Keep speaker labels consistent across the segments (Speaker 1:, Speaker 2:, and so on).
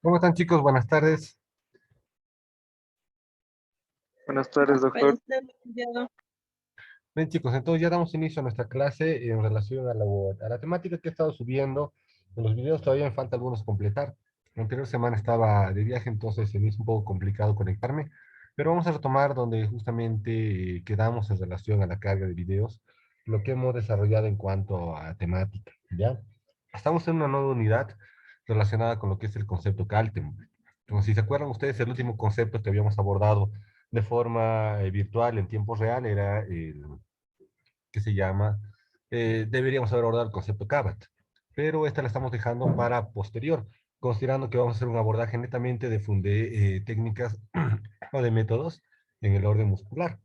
Speaker 1: ¿Cómo están, chicos? Buenas tardes.
Speaker 2: Buenas tardes, doctor.
Speaker 3: Buenas tardes, licenciado.
Speaker 1: Bien, chicos, entonces ya damos inicio a nuestra clase en relación a la temática que he estado subiendo. En los videos todavía me falta algunos completar. La anterior semana estaba de viaje, entonces se me hizo un poco complicado conectarme, pero vamos a retomar donde justamente quedamos en relación a la carga de videos, lo que hemos desarrollado en cuanto a temática, ¿ya? Estamos en una nueva unidad relacionada con lo que es el concepto Kaltenbrunner. Como si se acuerdan ustedes, el último concepto que habíamos abordado de forma virtual en tiempo real era el que se llama, deberíamos haber abordado el concepto CABAT, pero esta la estamos dejando para posterior, considerando que vamos a hacer un abordaje netamente de técnicas o de métodos en el orden muscular.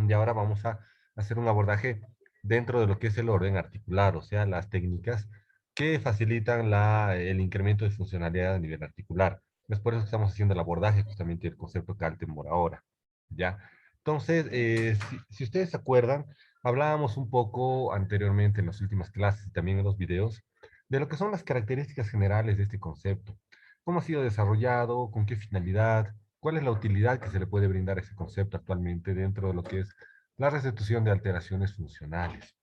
Speaker 1: Y ahora vamos a hacer un abordaje dentro de lo que es el orden articular, o sea, las técnicas que facilitan el incremento de funcionalidad a nivel articular. Es por eso que estamos haciendo el abordaje justamente del concepto Kaltenborn ahora, ¿ya? Entonces, si ustedes se acuerdan, hablábamos un poco anteriormente en las últimas clases y también en los videos de lo que son las características generales de este concepto, cómo ha sido desarrollado, con qué finalidad, cuál es la utilidad que se le puede brindar a ese concepto actualmente dentro de lo que es la restitución de alteraciones funcionales.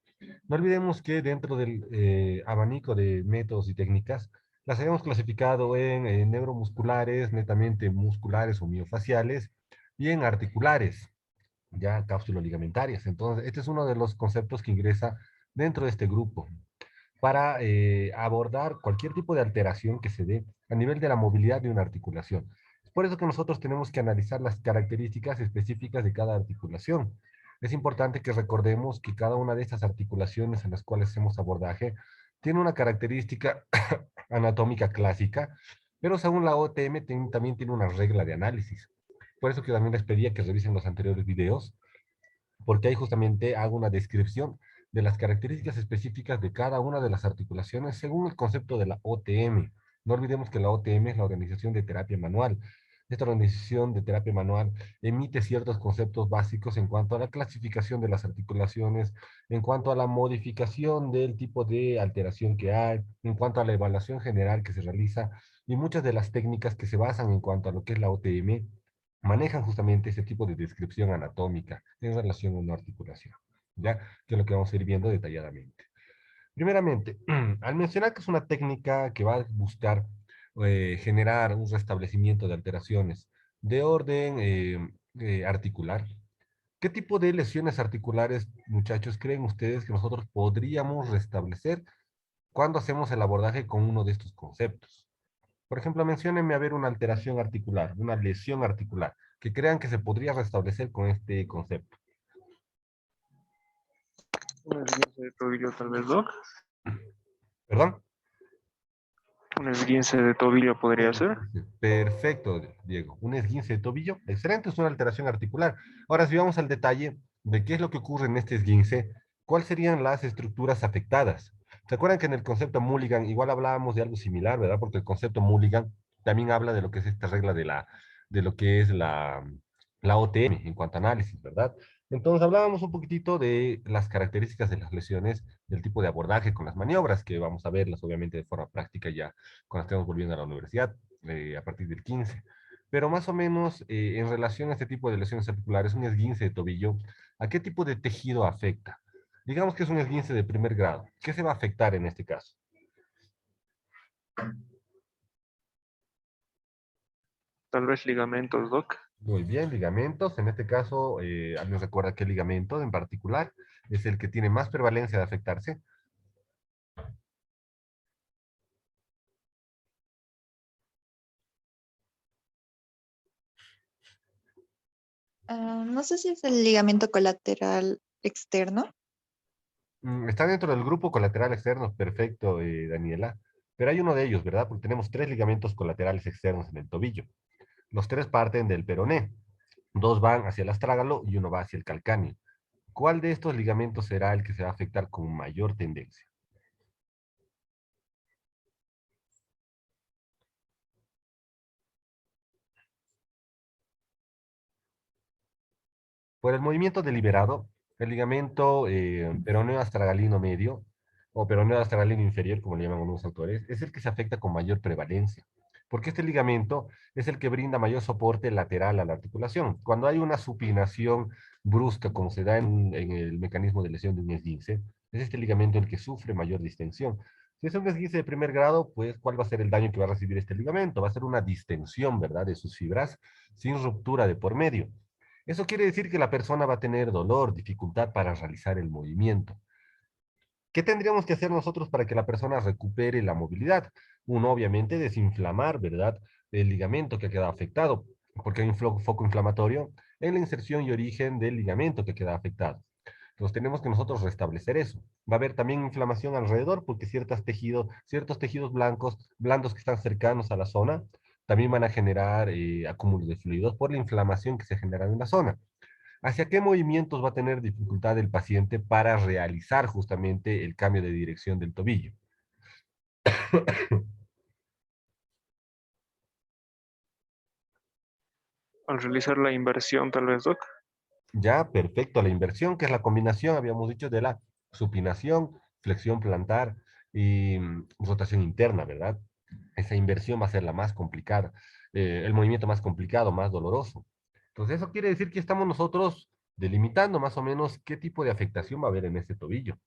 Speaker 1: No olvidemos que dentro del abanico de métodos y técnicas, las habíamos clasificado en neuromusculares, netamente musculares o miofaciales, y en articulares, ya cápsulo-ligamentarias. Entonces, este es uno de los conceptos que ingresa dentro de este grupo para abordar cualquier tipo de alteración que se dé a nivel de la movilidad de una articulación. Es por eso que nosotros tenemos que analizar las características específicas de cada articulación. Es importante que recordemos que cada una de estas articulaciones en las cuales hacemos abordaje tiene una característica anatómica clásica, pero según la OTM también tiene una regla de análisis. Por eso que también les pedía que revisen los anteriores videos, porque ahí justamente hago una descripción de las características específicas de cada una de las articulaciones según el concepto de la OTM, No olvidemos que la OTM es la Organización de Terapia Manual. Esta organización de terapia manual emite ciertos conceptos básicos en cuanto a la clasificación de las articulaciones, en cuanto a la modificación del tipo de alteración que hay, en cuanto a la evaluación general que se realiza y muchas de las técnicas que se basan en cuanto a lo que es la OTM manejan justamente ese tipo de descripción anatómica en relación a una articulación, ¿ya? Que es lo que vamos a ir viendo detalladamente. Primeramente, al mencionar que es una técnica que va a buscar generar un restablecimiento de alteraciones de orden articular, ¿qué tipo de lesiones articulares, muchachos, creen ustedes que nosotros podríamos restablecer cuando hacemos el abordaje con uno de estos conceptos? Por ejemplo, menciónenme a ver una alteración articular, una lesión articular, que crean que se podría restablecer con este concepto.
Speaker 2: Un esguince de tobillo, tal vez, Doc.
Speaker 1: ¿Perdón?
Speaker 2: Un esguince de tobillo
Speaker 1: Un
Speaker 2: podría ser.
Speaker 1: esguince. Perfecto, Diego. Un esguince de tobillo. Excelente, es una alteración articular. Ahora, si vamos al detalle de qué es lo que ocurre en este esguince, ¿cuáles serían las estructuras afectadas? ¿Se acuerdan que en el concepto Mulligan igual hablábamos de algo similar, ¿verdad? Porque el concepto Mulligan también habla de lo que es esta regla de lo que es la OTM en cuanto a análisis, ¿verdad? Entonces hablábamos un poquitito de las características de las lesiones, del tipo de abordaje con las maniobras, que vamos a verlas obviamente de forma práctica ya cuando estemos volviendo a la universidad, a partir del 15. Pero más o menos en relación a este tipo de lesiones articulares, un esguince de tobillo, ¿a qué tipo de tejido afecta? Digamos que es un esguince de primer grado. ¿Qué se va a afectar en este caso?
Speaker 2: Tal vez ligamentos, Doc.
Speaker 1: Muy bien, ligamentos. En este caso, ¿alguien recuerda qué ligamento en particular es el que tiene más prevalencia de afectarse?
Speaker 3: No sé si es el ligamento colateral externo.
Speaker 1: Está dentro del grupo colateral externo, perfecto, Daniela. Pero hay uno de ellos, ¿verdad? Porque tenemos tres ligamentos colaterales externos en el tobillo. Los tres parten del peroné. Dos van hacia el astrágalo y uno va hacia el calcáneo. ¿Cuál de estos ligamentos será el que se va a afectar con mayor tendencia? Por el movimiento deliberado, el ligamento peroneo astragalino medio o peroneo astragalino inferior, como le llaman algunos autores, es el que se afecta con mayor prevalencia, porque este ligamento es el que brinda mayor soporte lateral a la articulación. Cuando hay una supinación brusca, como se da en el mecanismo de lesión de un esguince, es este ligamento el que sufre mayor distensión. Si es un esguince de primer grado, pues, ¿cuál va a ser el daño que va a recibir este ligamento? Va a ser una distensión, ¿verdad?, de sus fibras, sin ruptura de por medio. Eso quiere decir que la persona va a tener dolor, dificultad para realizar el movimiento. ¿Qué tendríamos que hacer nosotros para que la persona recupere la movilidad? Uno, obviamente, desinflamar, ¿verdad? El ligamento que ha quedado afectado, porque hay un foco inflamatorio en la inserción y origen del ligamento que queda afectado. Entonces tenemos que nosotros restablecer eso. Va a haber también inflamación alrededor porque ciertos tejidos blandos que están cercanos a la zona, también van a generar acúmulos de fluidos por la inflamación que se genera en la zona. ¿Hacia qué movimientos va a tener dificultad el paciente para realizar justamente el cambio de dirección del tobillo?
Speaker 2: Al realizar la inversión, tal vez, Doc.
Speaker 1: Ya, perfecto. La inversión, que es la combinación, habíamos dicho, de la supinación, flexión plantar y rotación interna, ¿verdad? Esa inversión va a ser la más complicada, el movimiento más complicado, más doloroso. Entonces, eso quiere decir que estamos nosotros delimitando más o menos qué tipo de afectación va a haber en este tobillo.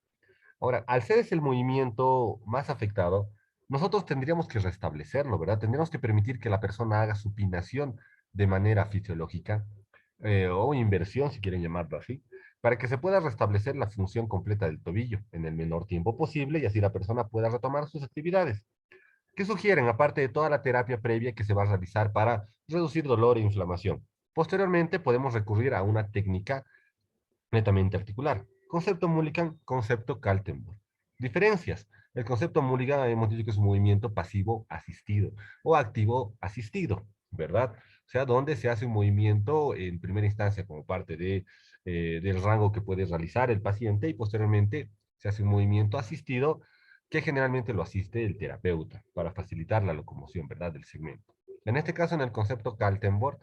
Speaker 1: Ahora, al ser ese el movimiento más afectado, nosotros tendríamos que restablecerlo, ¿verdad? Tendríamos que permitir que la persona haga supinación de manera fisiológica o inversión, si quieren llamarlo así, para que se pueda restablecer la función completa del tobillo en el menor tiempo posible y así la persona pueda retomar sus actividades. ¿Qué sugieren, aparte de toda la terapia previa que se va a realizar para reducir dolor e inflamación? Posteriormente, podemos recurrir a una técnica netamente articular. Concepto Mulligan, concepto Kaltenborn. Diferencias. El concepto Mulligan hemos dicho que es un movimiento pasivo asistido o activo asistido, ¿verdad? O sea, donde se hace un movimiento en primera instancia como parte del rango que puede realizar el paciente y posteriormente se hace un movimiento asistido que generalmente lo asiste el terapeuta para facilitar la locomoción, ¿verdad?, del segmento. En este caso, en el concepto Kaltenborn,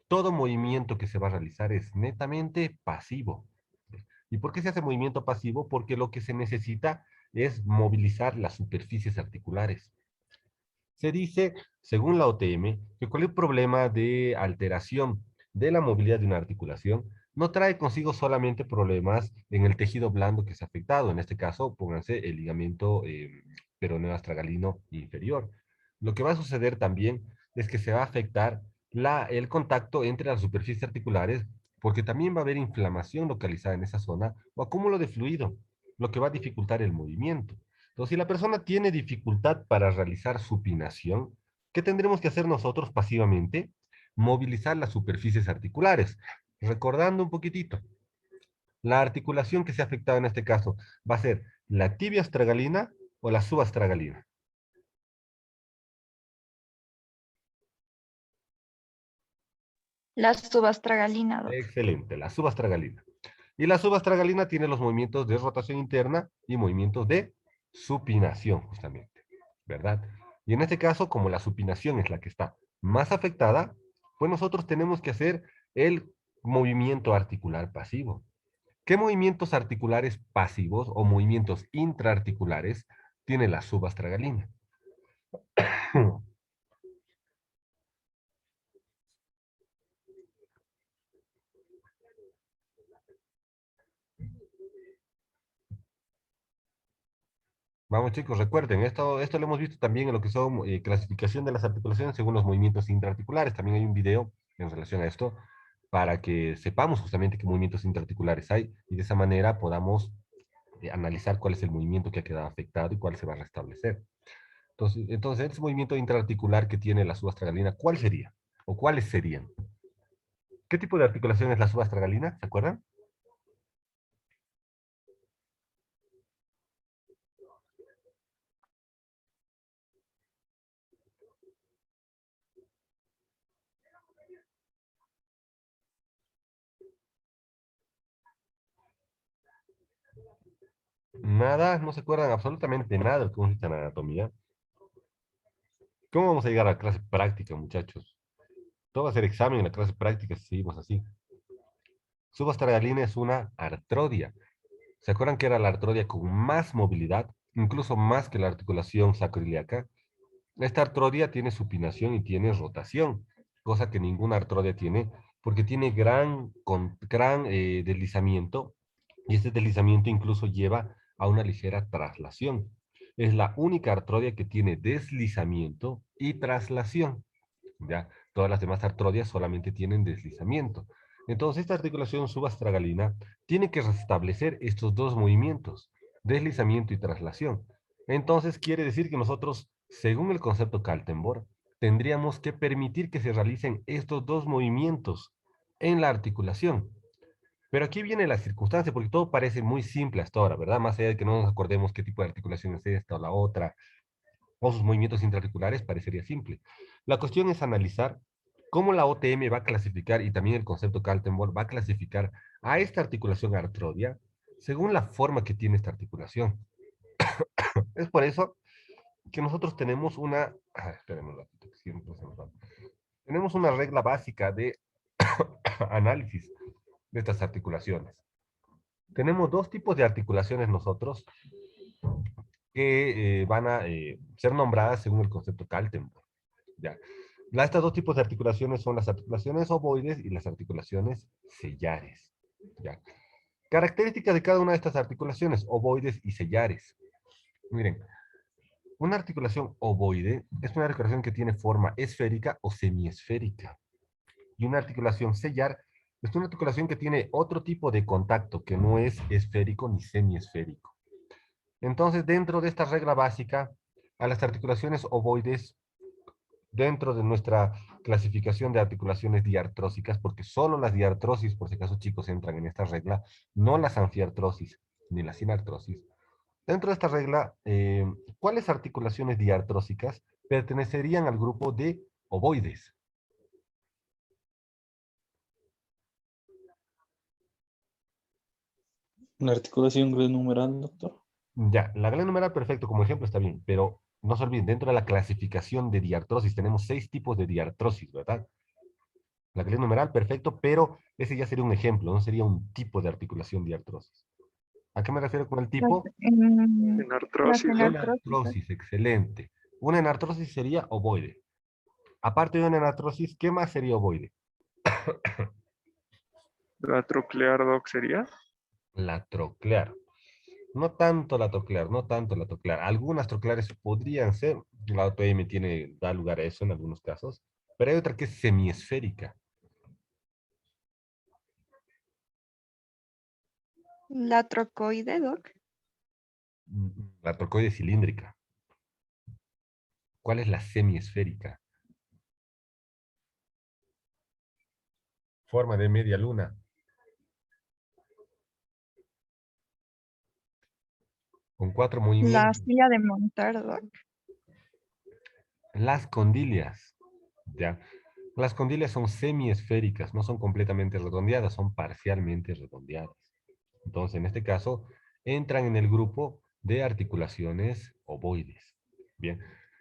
Speaker 1: todo movimiento que se va a realizar es netamente pasivo. ¿Y por qué se hace movimiento pasivo? Porque lo que se necesita es movilizar las superficies articulares. Se dice, según la OTM, que cualquier problema de alteración de la movilidad de una articulación no trae consigo solamente problemas en el tejido blando que se ha afectado. En este caso, pónganse el ligamento peroneo astragalino inferior. Lo que va a suceder también es que se va a afectar el contacto entre las superficies articulares, porque también va a haber inflamación localizada en esa zona o acúmulo de fluido, lo que va a dificultar el movimiento. Entonces, si la persona tiene dificultad para realizar supinación, ¿qué tendremos que hacer nosotros pasivamente? Movilizar las superficies articulares. Recordando un poquitito, la articulación que se ha afectado en este caso va a ser la tibia astragalina o la subastragalina.
Speaker 3: La subastragalina, doc.
Speaker 1: Excelente, la subastragalina. Y la subastragalina tiene los movimientos de rotación interna y movimientos de supinación, justamente, ¿verdad? Y en este caso, como la supinación es la que está más afectada, pues nosotros tenemos que hacer el movimiento articular pasivo. ¿Qué movimientos articulares pasivos o movimientos intraarticulares tiene la subastragalina? Vamos chicos, recuerden, esto lo hemos visto también en lo que son clasificación de las articulaciones según los movimientos intraarticulares. También hay un video en relación a esto para que sepamos justamente qué movimientos intraarticulares hay y de esa manera podamos analizar cuál es el movimiento que ha quedado afectado y cuál se va a restablecer. Entonces ese movimiento intraarticular que tiene la subastragalina, ¿cuál sería? ¿O cuáles serían? ¿Qué tipo de articulación es la subastragalina? ¿Se acuerdan? Nada, no se acuerdan absolutamente nada de cómo se en anatomía. ¿Cómo vamos a llegar a la clase práctica, muchachos? Todo va a ser examen en la clase práctica si seguimos así. Subastragalina es una artrodia. ¿Se acuerdan que era la artrodia con más movilidad, incluso más que la articulación sacroiliaca? Esta artrodia tiene supinación y tiene rotación, cosa que ninguna artrodia tiene, porque tiene gran deslizamiento, y este deslizamiento incluso lleva a una ligera traslación. Es la única artrodia que tiene deslizamiento y traslación. ¿Ya? Todas las demás artrodias solamente tienen deslizamiento. Entonces, esta articulación subastragalina tiene que restablecer estos dos movimientos, deslizamiento y traslación. Entonces, quiere decir que nosotros, según el concepto Kaltenborn, tendríamos que permitir que se realicen estos dos movimientos en la articulación. Pero aquí viene la circunstancia, porque todo parece muy simple hasta ahora, ¿verdad? Más allá de que no nos acordemos qué tipo de articulación es esta o la otra, o sus movimientos intraarticulares, parecería simple. La cuestión es analizar cómo la OTM va a clasificar, y también el concepto Kaltenborn va a clasificar a esta articulación artrodia según la forma que tiene esta articulación. Es por eso que nosotros tenemos una... espérenme un ratito, que siempre se nos va. Tenemos una regla básica de análisis de estas articulaciones. Tenemos dos tipos de articulaciones nosotros que van a ser nombradas según el concepto Kaltenborn. ¿Ya? Estos dos tipos de articulaciones son las articulaciones ovoides y las articulaciones sellares. ¿Ya? Características de cada una de estas articulaciones, ovoides y sellares. Miren, una articulación ovoide es una articulación que tiene forma esférica o semiesférica. Y una articulación sellar es una articulación que tiene otro tipo de contacto que no es esférico ni semiesférico. Entonces, dentro de esta regla básica, a las articulaciones ovoides dentro de nuestra clasificación de articulaciones diartrósicas, porque solo las diartrosis, por si acaso chicos, entran en esta regla, no las anfiartrosis ni la sinartrosis. Dentro de esta regla, ¿cuáles articulaciones diartrósicas pertenecerían al grupo de ovoides?
Speaker 4: La articulación numeral, doctor.
Speaker 1: Ya, la glé numeral perfecto como ejemplo está bien, pero no se olviden, dentro de la clasificación de diartrosis tenemos 6 tipos de diartrosis, ¿verdad? La glé numeral perfecto, pero ese ya sería un ejemplo, no sería un tipo de articulación diartrosis. ¿A qué me refiero con el
Speaker 3: Las,
Speaker 1: tipo?
Speaker 2: En
Speaker 3: las
Speaker 2: artrosis, Doc.
Speaker 3: enartróficas.
Speaker 1: Enartrosis, excelente. Una enartrosis sería ovoide. Aparte de una enartrosis, ¿qué más sería ovoide?
Speaker 2: La troclear, Doc, sería.
Speaker 1: La troclear. No tanto la troclear, no tanto la troclear. Algunas trocleares podrían ser, la OTM da lugar a eso en algunos casos, pero hay otra que es semiesférica.
Speaker 3: La trocoide, Doc.
Speaker 1: La trocoide cilíndrica. ¿Cuál es la semiesférica? Forma de media luna. Con 4
Speaker 3: La
Speaker 1: movimientos.
Speaker 3: silla de montar, Doc.
Speaker 1: Las condilias. ¿Ya? Las condilias son semiesféricas, no son completamente redondeadas, son parcialmente redondeadas. Entonces, en este caso, entran en el grupo de articulaciones ovoides. Bien,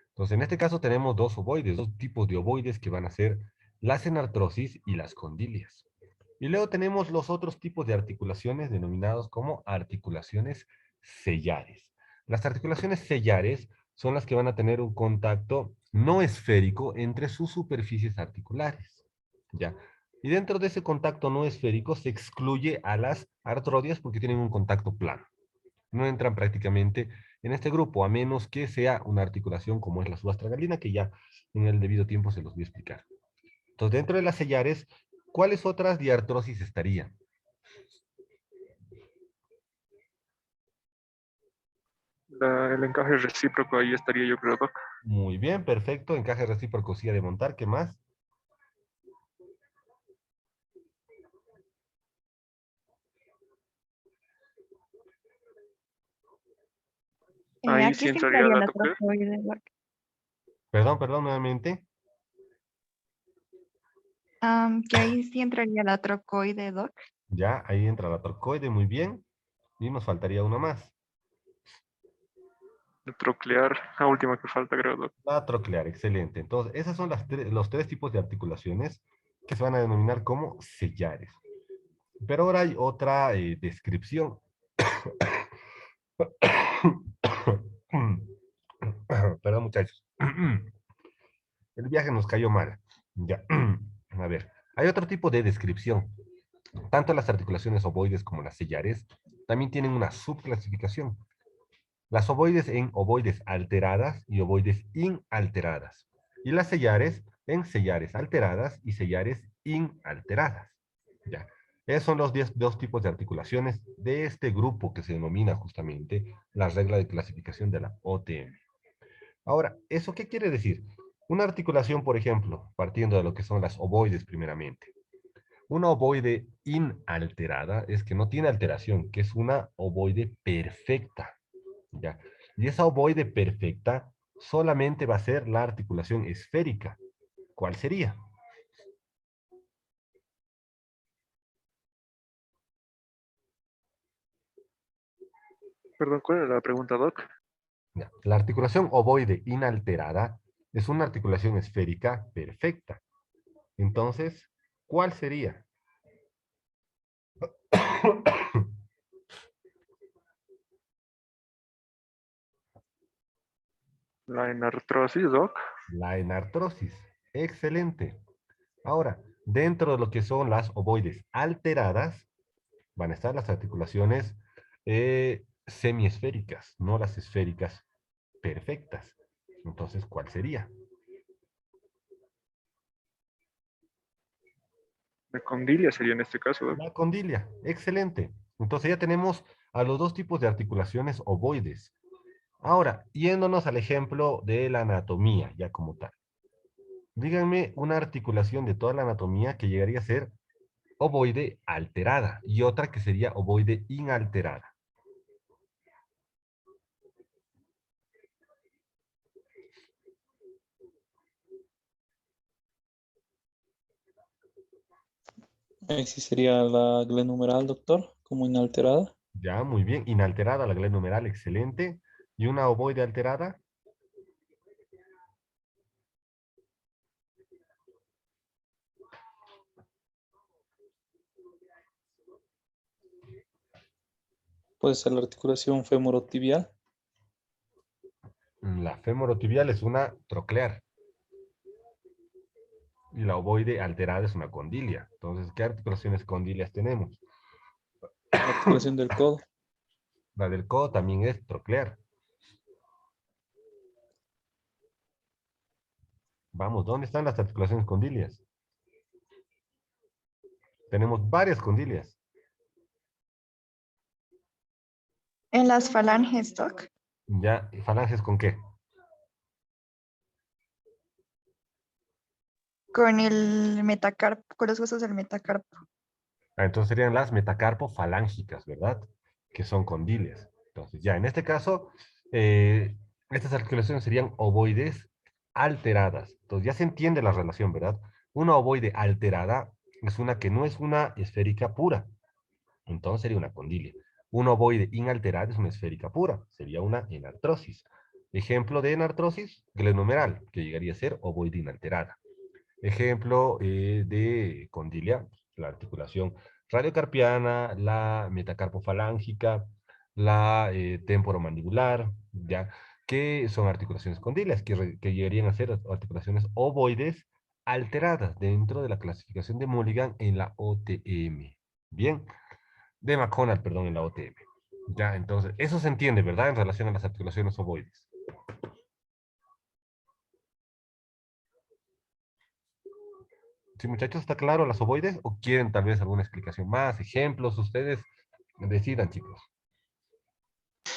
Speaker 1: entonces en este caso tenemos dos ovoides, dos tipos de ovoides que van a ser las enartrosis y las condilias. Y luego tenemos los otros tipos de articulaciones denominados como articulaciones sellares. Las articulaciones sellares son las que van a tener un contacto no esférico entre sus superficies articulares. ¿Ya? Y dentro de ese contacto no esférico se excluye a las artrodias porque tienen un contacto plano. No entran prácticamente en este grupo, a menos que sea una articulación como es la subastragalina, que ya en el debido tiempo se los voy a explicar. Entonces, dentro de las sellares, ¿cuáles otras diartrosis estarían?
Speaker 2: El encaje recíproco ahí estaría, yo creo, Doc.
Speaker 1: Muy bien, perfecto. Encaje recíproco silla de montar. ¿Qué más?
Speaker 2: Ahí
Speaker 3: Aquí
Speaker 2: sí
Speaker 3: sí
Speaker 2: entraría
Speaker 3: entraría
Speaker 2: la
Speaker 3: la
Speaker 2: troclear.
Speaker 3: trocoide, Doc.
Speaker 1: Perdón, nuevamente.
Speaker 3: Que ahí sí entraría la trocoide, Doc.
Speaker 1: Ya, ahí entra la torcoide, muy bien. Y nos faltaría una más.
Speaker 2: La troclear, la última que falta, creo, Doc.
Speaker 1: La troclear, excelente. Entonces, esas son los 3 tipos de articulaciones que se van a denominar como sellares. Pero ahora hay otra descripción. Perdón, muchachos. El viaje nos cayó mal. Ya. A ver, hay otro tipo de descripción. Tanto las articulaciones ovoides como las sellares también tienen una subclasificación. Las ovoides en ovoides alteradas y ovoides inalteradas. Y las sellares en sellares alteradas y sellares inalteradas. Ya. Esos son los 2 tipos de articulaciones de este grupo que se denomina justamente la regla de clasificación de la OTM. Ahora, ¿eso qué quiere decir? Una articulación, por ejemplo, partiendo de lo que son las ovoides primeramente. Una ovoide inalterada es que no tiene alteración, que es una ovoide perfecta. ¿Ya? Y esa ovoide perfecta solamente va a ser la articulación esférica. ¿Cuál sería?
Speaker 2: Perdón, ¿cuál era la pregunta, Doc?
Speaker 1: Ya. La articulación ovoide inalterada es una articulación esférica perfecta. Entonces, ¿cuál sería?
Speaker 2: La enartrosis, Doc.
Speaker 1: La enartrosis. Excelente. Ahora, dentro de lo que son las ovoides alteradas, van a estar las articulaciones semiesféricas, no las esféricas perfectas. Entonces, ¿cuál sería?
Speaker 2: La condilia sería en este caso, Doc.
Speaker 1: La condilia. Excelente. Entonces ya tenemos a los 2 tipos de articulaciones ovoides. Ahora, yéndonos al ejemplo de la anatomía, ya como tal. Díganme una articulación de toda la anatomía que llegaría a ser ovoide alterada y otra que sería ovoide inalterada.
Speaker 4: Ahí sí sería la glenumeral, doctor, como inalterada.
Speaker 1: Ya, muy bien. Inalterada la glenomeral, excelente. ¿Y una ovoide alterada?
Speaker 4: Puede ser la articulación femorotibial.
Speaker 1: La femorotibial es una troclear. Y la ovoide alterada es una condilia. Entonces, ¿qué articulaciones condilias tenemos?
Speaker 4: La articulación del codo.
Speaker 1: La del codo también es troclear. Vamos, ¿dónde están las articulaciones condilias? Tenemos varias condilias.
Speaker 3: En las falanges, Doc.
Speaker 1: Ya, ¿falanges con qué?
Speaker 3: Con el metacarpo, con los huesos del metacarpo.
Speaker 1: Entonces serían las metacarpofalángicas, ¿verdad? Que son condilias. Entonces, ya, en este caso, estas articulaciones serían ovoides alteradas. Entonces, ya se entiende la relación, ¿verdad? Una ovoide alterada es una que no es una esférica pura. Entonces sería una condilia. Una ovoide inalterada es una esférica pura. Sería una enartrosis. Ejemplo de enartrosis, glenomeral, que llegaría a ser ovoide inalterada. Ejemplo de condilia, la articulación radiocarpiana, la metacarpofalángica, la temporomandibular, ¿ya? Que son articulaciones condilias, que llegarían a ser articulaciones ovoides alteradas dentro de la clasificación de Mulligan en la OTM. Bien, de McConnell, perdón, en la OTM. Ya, entonces, eso se entiende, ¿verdad? En relación a las articulaciones ovoides. Sí, muchachos, ¿está claro las ovoides? ¿O quieren tal vez alguna explicación más? ¿Ejemplos? Ustedes decidan, chicos.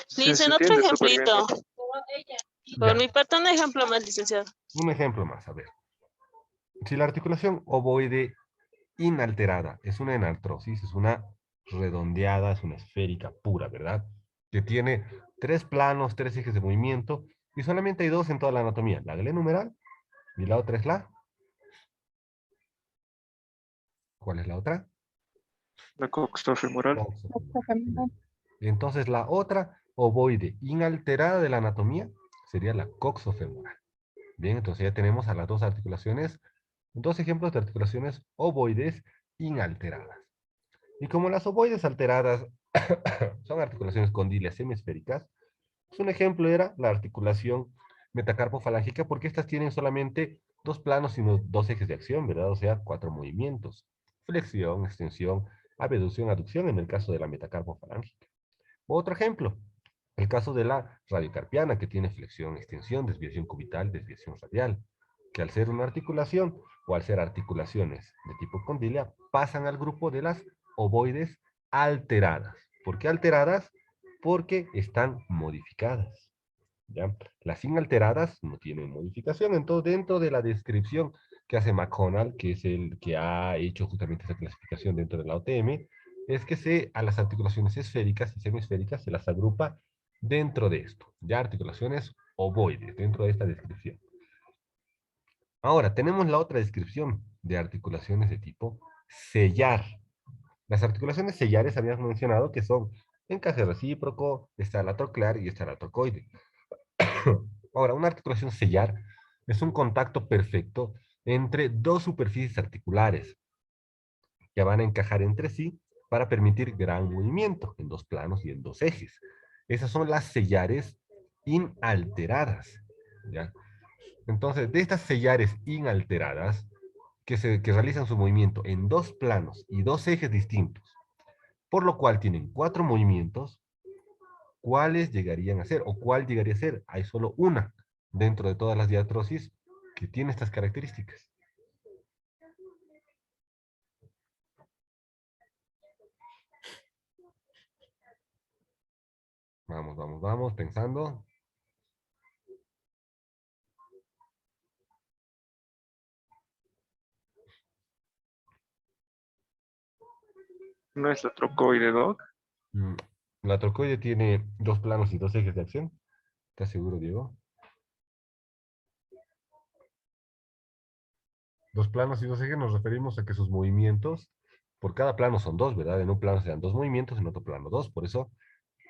Speaker 2: Sí,
Speaker 5: Listo,
Speaker 2: se
Speaker 5: en otro
Speaker 2: entiende súper bien,
Speaker 5: ejemplito.
Speaker 2: ¿no?
Speaker 5: Por
Speaker 1: Ya,
Speaker 5: mi parte, un ejemplo más, licenciado.
Speaker 1: un ejemplo más, a ver. Si la articulación ovoide inalterada es una enartrosis, es una redondeada, es una esférica pura, ¿verdad? Que tiene tres planos, tres ejes de movimiento, y solamente hay dos en toda la anatomía, la glenumeral y la otra es la... ¿Cuál es la otra?
Speaker 2: La coxofemoral.
Speaker 1: Coxofemoral. Entonces la otra ovoide inalterada de la anatomía sería la coxofemoral. Bien, entonces ya tenemos a las dos articulaciones, dos ejemplos de articulaciones ovoides inalteradas. Y como las ovoides alteradas son articulaciones condilias semisféricas, pues un ejemplo era la articulación metacarpofalángica, porque estas tienen solamente dos planos y dos ejes de acción, ¿verdad? O sea, cuatro movimientos. Flexión, extensión, abducción, aducción en el caso de la metacarpofalángica. Otro ejemplo, el caso de la radiocarpiana, que tiene flexión, extensión, desviación cubital, desviación radial, que al ser una articulación o al ser articulaciones de tipo condilia, pasan al grupo de las ovoides alteradas. ¿Por qué alteradas? Porque están modificadas. ¿Ya? Las inalteradas no tienen modificación. Entonces, dentro de la descripción que hace McConnell, que es el que ha hecho justamente esa clasificación dentro de la OTM, es que a las articulaciones esféricas y semisféricas se las agrupa dentro de esto. Ya articulaciones ovoides, dentro de esta descripción. Ahora, tenemos la otra descripción de articulaciones de tipo sellar. Las articulaciones sellares habíamos mencionado que son encaje recíproco, está la troclear y está la trocoide. Ahora, una articulación sellar es un contacto perfecto entre dos superficies articulares que van a encajar entre sí para permitir gran movimiento en dos planos y en dos ejes. Esas son las sellares inalteradas. ¿Ya? Entonces, de estas sellares inalteradas, que realizan su movimiento en dos planos y dos ejes distintos, por lo cual tienen cuatro movimientos, ¿cuáles llegarían a ser? ¿O cuál llegaría a ser? Hay solo una dentro de todas las diatrosis que tiene estas características. Vamos, vamos, vamos, pensando.
Speaker 2: No es la trocoide, Doc.
Speaker 1: Mm, La trocoide tiene dos planos y dos ejes de acción. ¿Estás seguro, Diego? Dos planos y dos ejes nos referimos a que sus movimientos por cada plano son dos, ¿verdad? En un plano se dan dos movimientos, en otro plano dos. Por eso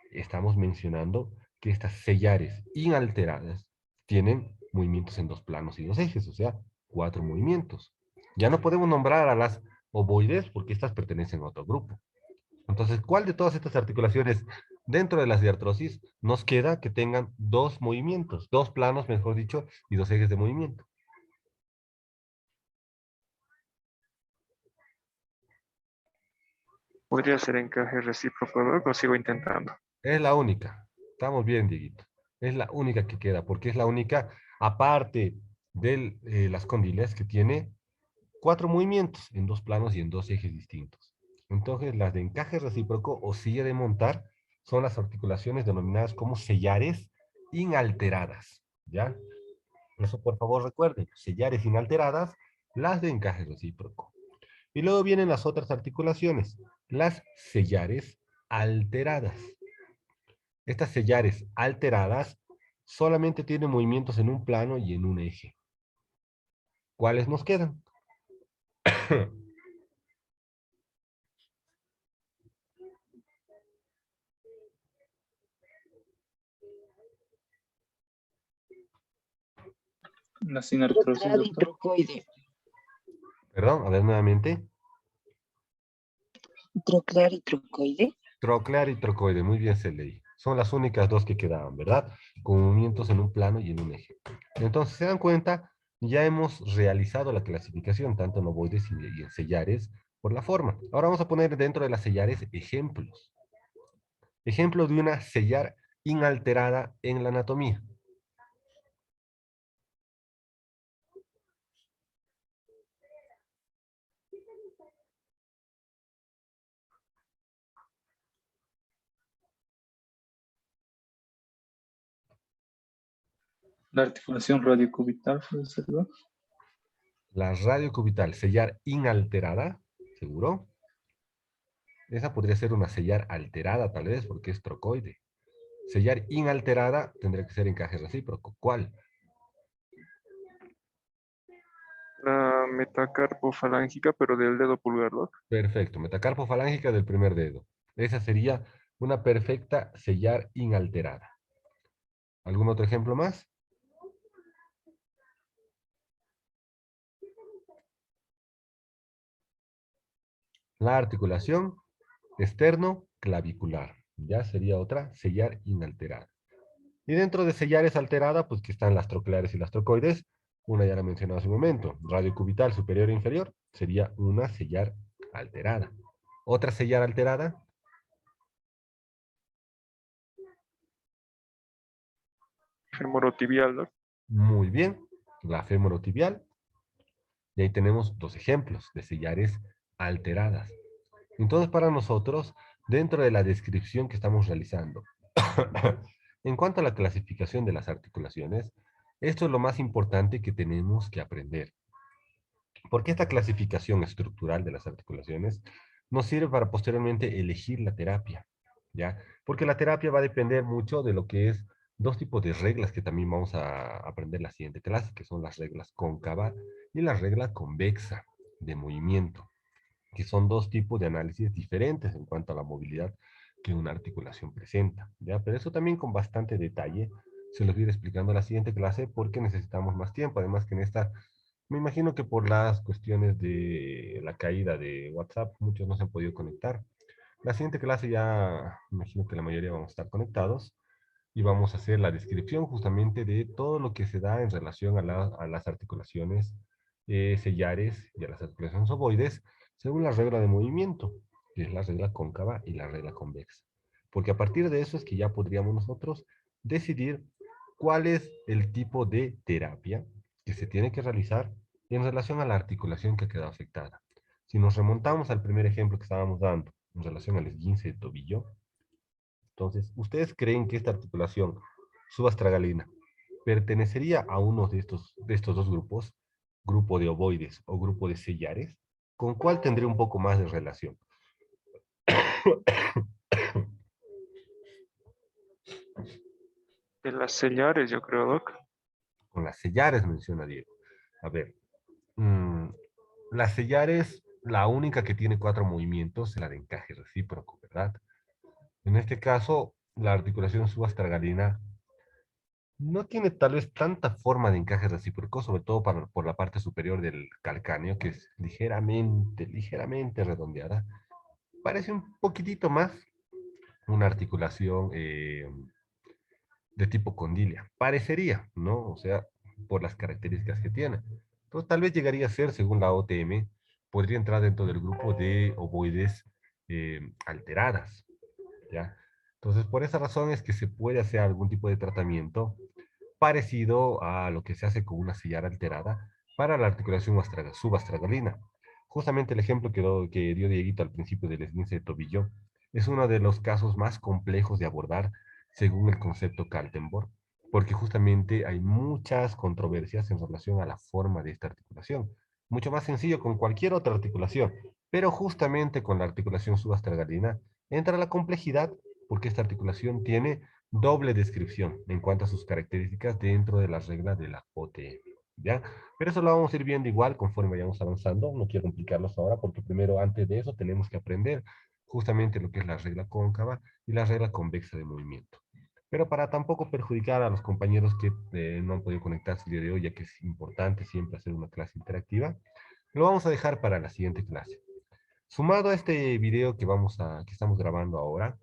Speaker 1: estamos mencionando que estas sellares inalteradas tienen movimientos en dos planos y dos ejes, o sea, cuatro movimientos. Ya no podemos nombrar a las ovoides porque estas pertenecen a otro grupo. Entonces, ¿cuál de todas estas articulaciones dentro de las diartrosis nos queda que tengan dos movimientos, dos planos, mejor dicho, y dos ejes de movimiento?
Speaker 2: Podría ser encaje recíproco, Doc, o sigo intentando.
Speaker 1: Es la única. Estamos bien, Dieguito. Es la única que queda, porque es la única, aparte de las condiles, que tiene cuatro movimientos en dos planos y en dos ejes distintos. Entonces, las de encaje recíproco o silla de montar son las articulaciones denominadas como sellares inalteradas, ¿ya? Eso, por favor, recuerden, sellares inalteradas, las de encaje recíproco. Y luego vienen las otras articulaciones, las sellares alteradas. Estas sellares alteradas solamente tienen movimientos en un plano y en un eje. ¿Cuáles nos quedan?
Speaker 4: La sinartrosis,
Speaker 6: Troclear y
Speaker 4: doctor.
Speaker 6: trocoide.
Speaker 1: Perdón, a ver nuevamente.
Speaker 6: Troclear y trocoide.
Speaker 1: Troclear y trocoide, muy bien se leí. Son las únicas dos que quedaban, ¿verdad? Con movimientos en un plano y en un eje. Entonces, ¿se dan cuenta? Ya hemos realizado la clasificación, tanto en ovoides y en sellares, por la forma. Ahora vamos a poner dentro de las sellares ejemplos. Ejemplo de una sellar inalterada en la anatomía.
Speaker 4: La articulación radiocubital, puede ser, ¿no?
Speaker 1: La radiocubital, sellar inalterada, ¿seguro? Esa podría ser una sellar alterada, tal vez, porque es trocoide. Sellar inalterada tendría que ser encaje recíproco. ¿Cuál?
Speaker 2: La metacarpofalángica, pero del dedo pulgar, Doc.
Speaker 1: Perfecto, metacarpo falángica del primer dedo. Esa sería una perfecta sellar inalterada. ¿Algún otro ejemplo más? La articulación externo-clavicular. Ya sería otra sellar inalterada. Y dentro de sellares alterada, pues que están las trocleares y las trocoides. Una ya la mencioné hace un momento. Radiocubital superior e inferior sería una sellar alterada. Otra sellar alterada.
Speaker 2: Femorotibial, Doc.
Speaker 1: Muy bien. La femorotibial. Y ahí tenemos dos ejemplos de sellares alteradas. Entonces, para nosotros, dentro de la descripción que estamos realizando, en cuanto a la clasificación de las articulaciones, esto es lo más importante que tenemos que aprender. Porque esta clasificación estructural de las articulaciones nos sirve para posteriormente elegir la terapia, ¿ya? Porque la terapia va a depender mucho de lo que es dos tipos de reglas que también vamos a aprender en la siguiente clase, que son las reglas cóncava y la regla convexa de movimiento, que son dos tipos de análisis diferentes en cuanto a la movilidad que una articulación presenta, ¿ya? Pero eso también con bastante detalle se los voy a ir explicando en la siguiente clase porque necesitamos más tiempo, además que en esta me imagino que por las cuestiones de la caída de WhatsApp, muchos no se han podido conectar. La siguiente clase ya, me imagino que la mayoría vamos a estar conectados y vamos a hacer la descripción justamente de todo lo que se da en relación a las articulaciones sellares y a las articulaciones ovoides según la regla de movimiento, que es la regla cóncava y la regla convexa. Porque a partir de eso es que ya podríamos nosotros decidir cuál es el tipo de terapia que se tiene que realizar en relación a la articulación que ha quedado afectada. Si nos remontamos al primer ejemplo que estábamos dando en relación al esguince de tobillo, entonces, ¿ustedes creen que esta articulación subastragalina pertenecería a uno de estos dos grupos, grupo de ovoides o grupo de sellares? ¿Con cuál tendría un poco más de relación?
Speaker 2: De las sellares, yo creo, Doc.
Speaker 1: Con las sellares, menciona Diego. A ver, las sellares la única que tiene 4 movimientos es la de encaje recíproco, ¿verdad? En este caso, la articulación subastragalina no tiene tal vez tanta forma de encaje recíproco, sobre todo por la parte superior del calcáneo, que es ligeramente redondeada. Parece un poquitito más una articulación de tipo condilia. Parecería, ¿no? O sea, por las características que tiene. Entonces, tal vez llegaría a ser, según la OTM, podría entrar dentro del grupo de ovoides alteradas, ¿ya? Entonces, por esa razón es que se puede hacer algún tipo de tratamiento parecido a lo que se hace con una sillar alterada para la articulación subastragalina. Justamente el ejemplo que dio Dieguito al principio del esguince de tobillo es uno de los casos más complejos de abordar según el concepto Kaltenborg, porque justamente hay muchas controversias en relación a la forma de esta articulación. Mucho más sencillo con cualquier otra articulación, pero justamente con la articulación subastragalina entra la complejidad porque esta articulación tiene doble descripción en cuanto a sus características dentro de las reglas de la OTM, ¿ya? Pero eso lo vamos a ir viendo igual conforme vayamos avanzando, no quiero complicarlos ahora porque primero antes de eso tenemos que aprender justamente lo que es la regla cóncava y la regla convexa de movimiento. Pero para tampoco perjudicar a los compañeros que no han podido conectarse el día de hoy, ya que es importante siempre hacer una clase interactiva, lo vamos a dejar para la siguiente clase. Sumado a este video que estamos grabando ahora,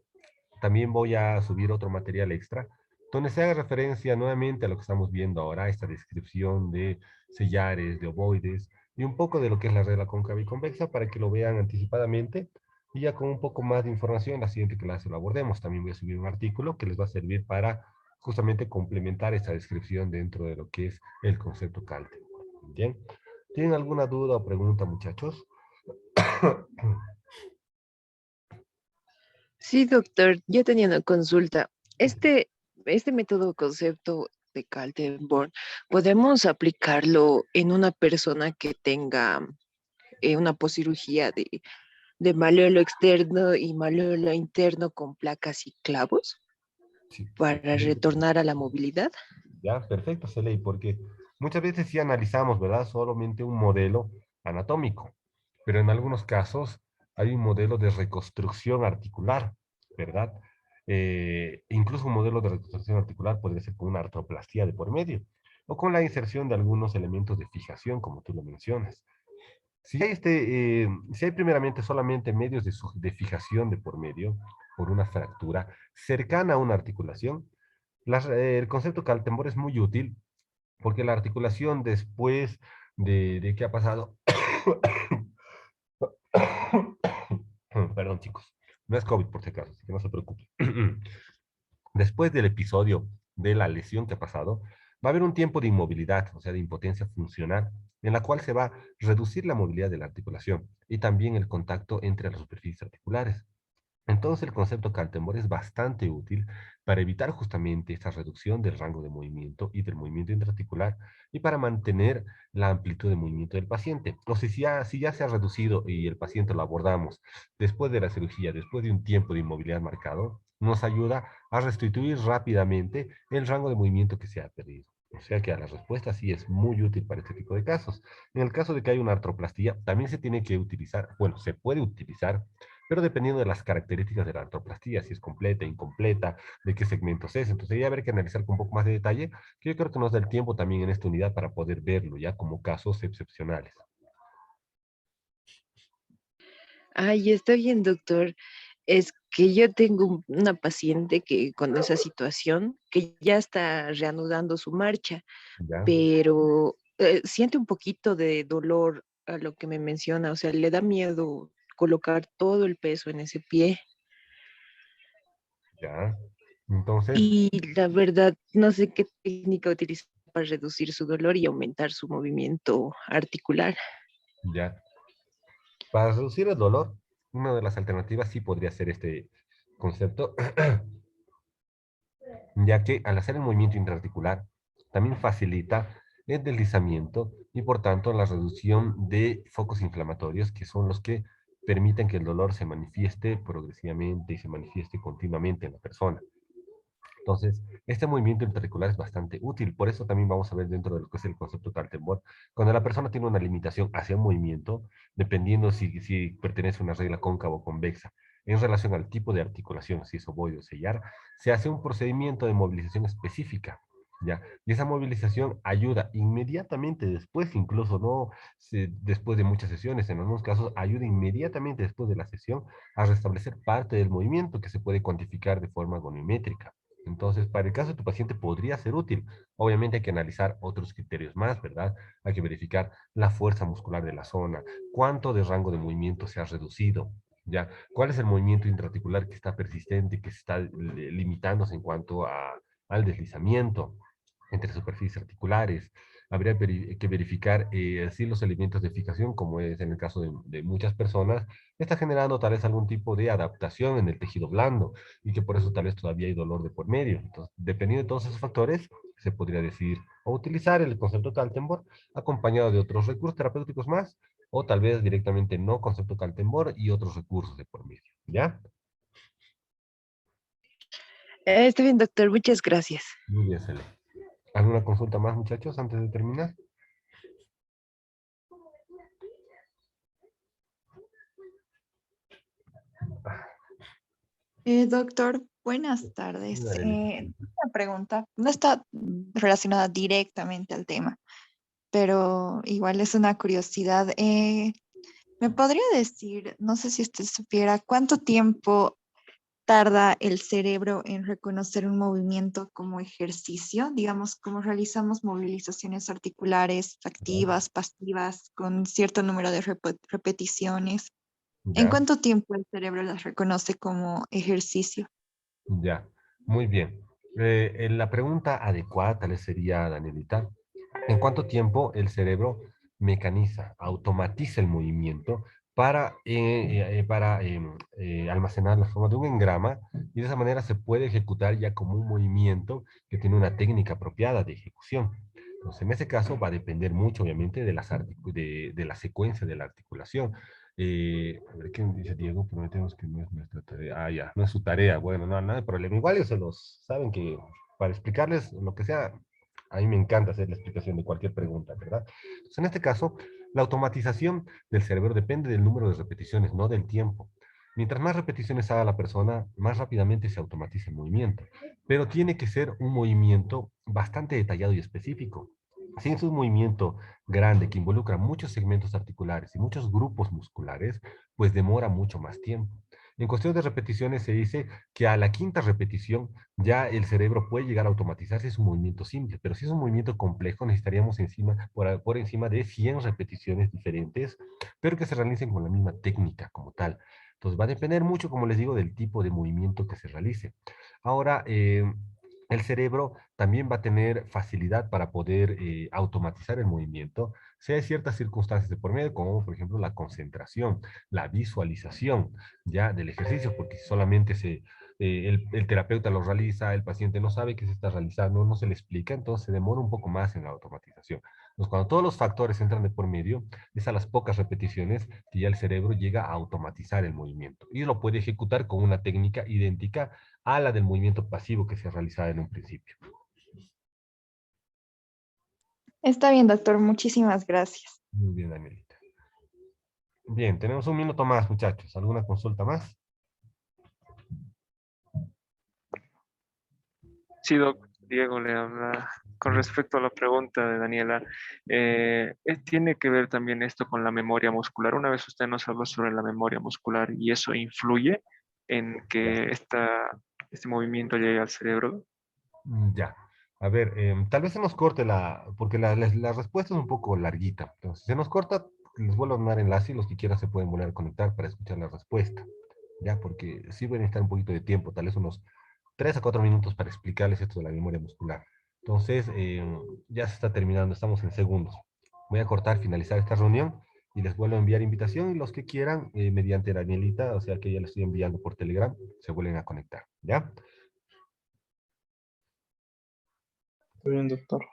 Speaker 1: también voy a subir otro material extra donde se haga referencia nuevamente a lo que estamos viendo ahora, esta descripción de sellares, de ovoides y un poco de lo que es la regla cóncava y convexa para que lo vean anticipadamente y ya con un poco más de información en la siguiente clase lo abordemos. También voy a subir un artículo que les va a servir para justamente complementar esta descripción dentro de lo que es el concepto Calte. Bien, ¿tienen alguna duda o pregunta, muchachos?
Speaker 6: Sí, doctor, yo tenía una consulta. Este método o concepto de Kaltenborn, ¿podemos aplicarlo en una persona que tenga una poscirugía de malleolo externo y malleolo interno con placas y clavos
Speaker 1: Sí,
Speaker 6: para retornar a la movilidad?
Speaker 1: ya, perfecto, Celey, porque muchas veces sí analizamos, ¿verdad? Solamente un modelo anatómico, pero en algunos casos hay un modelo de reconstrucción articular, ¿verdad? Incluso un modelo de reconstrucción articular podría ser con una artroplastía de por medio, o con la inserción de algunos elementos de fijación, como tú lo mencionas. Si hay primeramente solamente medios de fijación de por medio, por una fractura cercana a una articulación, el concepto Kaltenborg es muy útil porque la articulación después de que ha pasado, perdón chicos, no es COVID por si acaso, así que no se preocupen. Después del episodio de la lesión que ha pasado, va a haber un tiempo de inmovilidad, o sea, de impotencia funcional, en la cual se va a reducir la movilidad de la articulación y también el contacto entre las superficies articulares. Entonces el concepto Kaltenborg es bastante útil para evitar justamente esta reducción del rango de movimiento y del movimiento intraarticular y para mantener la amplitud de movimiento del paciente. O sea, si ya se ha reducido y el paciente lo abordamos después de la cirugía, después de un tiempo de inmovilidad marcado, nos ayuda a restituir rápidamente el rango de movimiento que se ha perdido. O sea que a la respuesta sí es muy útil para este tipo de casos. En el caso de que haya una artroplastía, también se tiene que utilizar, bueno, se puede utilizar pero dependiendo de las características de la artroplastía, si es completa, incompleta, de qué segmentos es. Entonces, ya habrá que analizar con un poco más de detalle, que yo creo que nos da el tiempo también en esta unidad para poder verlo ya como casos excepcionales.
Speaker 6: Ay, está bien, doctor. Es que yo tengo una paciente que con esa situación, que ya está reanudando su marcha,
Speaker 1: ¿Ya?
Speaker 6: pero siente un poquito de dolor a lo que me menciona, o sea, le da miedo colocar todo el peso en ese pie
Speaker 1: ¿Ya? Entonces,
Speaker 6: y la verdad no sé qué técnica utilizar para reducir su dolor y aumentar su movimiento articular.
Speaker 1: ya. Para reducir el dolor, una de las alternativas sí podría ser este concepto, ya que al hacer el movimiento intraarticular también facilita el deslizamiento y por tanto la reducción de focos inflamatorios que son los que permiten que el dolor se manifieste progresivamente y se manifieste continuamente en la persona. Entonces, este movimiento interarticular es bastante útil. Por eso también vamos a ver dentro de lo que es el concepto Kaltenborn, cuando la persona tiene una limitación hacia un movimiento, dependiendo si pertenece a una regla cóncava o convexa, en relación al tipo de articulación, si es ovoide o sellar, se hace un procedimiento de movilización específica. ¿Ya? Y esa movilización ayuda inmediatamente después, incluso no después de muchas sesiones, en algunos casos ayuda inmediatamente después de la sesión a restablecer parte del movimiento que se puede cuantificar de forma goniométrica. Entonces, para el caso de tu paciente podría ser útil. Obviamente hay que analizar otros criterios más, ¿verdad? Hay que verificar la fuerza muscular de la zona, cuánto de rango de movimiento se ha reducido, ¿ya? ¿Cuál es el movimiento intraarticular que está persistente, que se está limitándose en cuanto al deslizamiento entre superficies articulares? Habría que verificar si los elementos de fijación, como es en el caso de muchas personas, está generando tal vez algún tipo de adaptación en el tejido blando y que por eso tal vez todavía hay dolor de por medio. Entonces, dependiendo de todos esos factores, se podría decidir o utilizar el concepto Kaltenborn acompañado de otros recursos terapéuticos más, o tal vez directamente no concepto Kaltenborn y otros recursos de por medio. ¿Ya?
Speaker 6: Está bien, doctor. Muchas gracias.
Speaker 1: Muy bien, Cele. ¿Alguna consulta más, muchachos, antes de terminar?
Speaker 3: Doctor, buenas tardes.
Speaker 1: Dale.
Speaker 3: Una pregunta, no está relacionada directamente al tema, pero igual es una curiosidad. ¿Me podría decir, no sé si usted supiera, cuánto tiempo tarda el cerebro en reconocer un movimiento como ejercicio? Digamos, como realizamos movilizaciones articulares activas, pasivas, con cierto número de repeticiones. ¿En
Speaker 1: Ya.
Speaker 3: cuánto tiempo el cerebro las reconoce como ejercicio?
Speaker 1: Ya, muy bien. La pregunta adecuada tal vez sería, Danielita, ¿en cuánto tiempo el cerebro mecaniza, automatiza el movimiento para almacenar la forma de un engrama y de esa manera se puede ejecutar ya como un movimiento que tiene una técnica apropiada de ejecución? Entonces, en ese caso va a depender mucho, obviamente, de la secuencia de la articulación. A ver, ¿qué dice Diego? Prometemos que no es nuestra tarea. Ah, ya, no es su tarea. Bueno, no, nada de problema. Igual ellos se los saben que para explicarles lo que sea, a mí me encanta hacer la explicación de cualquier pregunta, ¿verdad? Entonces, en este caso, la automatización del cerebro depende del número de repeticiones, no del tiempo. Mientras más repeticiones haga la persona, más rápidamente se automatiza el movimiento. Pero tiene que ser un movimiento bastante detallado y específico. Si es un movimiento grande que involucra muchos segmentos articulares y muchos grupos musculares, pues demora mucho más tiempo. En cuestión de repeticiones se dice que a la quinta repetición ya el cerebro puede llegar a automatizarse, es un movimiento simple, pero si es un movimiento complejo necesitaríamos por encima de 100 repeticiones diferentes, pero que se realicen con la misma técnica como tal. Entonces va a depender mucho, como les digo, del tipo de movimiento que se realice. Ahora, el cerebro también va a tener facilidad para poder automatizar el movimiento, si hay ciertas circunstancias de por medio, como por ejemplo la concentración, la visualización ya del ejercicio, porque si solamente el terapeuta lo realiza, el paciente no sabe qué se está realizando, no se le explica, entonces se demora un poco más en la automatización. Entonces, cuando todos los factores entran de por medio, es a las pocas repeticiones que ya el cerebro llega a automatizar el movimiento y lo puede ejecutar con una técnica idéntica a la del movimiento pasivo que se realizaba en un principio.
Speaker 3: Está bien, doctor, muchísimas gracias.
Speaker 1: Muy bien, Danielita. Bien, tenemos un minuto más, muchachos. ¿Alguna consulta más?
Speaker 2: Sí, doc, Diego le habla con respecto a la pregunta de Daniela. ¿Tiene que ver también esto con la memoria muscular? Una vez usted nos habló sobre la memoria muscular y eso influye en que este movimiento llegue al cerebro.
Speaker 1: Ya. A ver, tal vez se nos corte porque la respuesta es un poco larguita. Entonces, si se nos corta, les vuelvo a dar enlace y los que quieran se pueden volver a conectar para escuchar la respuesta. Ya, porque sí voy a necesitar un poquito de tiempo, tal vez unos 3 a 4 minutos para explicarles esto de la memoria muscular. Entonces, ya se está terminando, estamos en segundos. Voy a cortar, finalizar esta reunión y les vuelvo a enviar invitación y los que quieran, mediante Danielita, o sea que ya les estoy enviando por Telegram, se vuelven a conectar. ¿Ya?
Speaker 4: Está bien, doctor.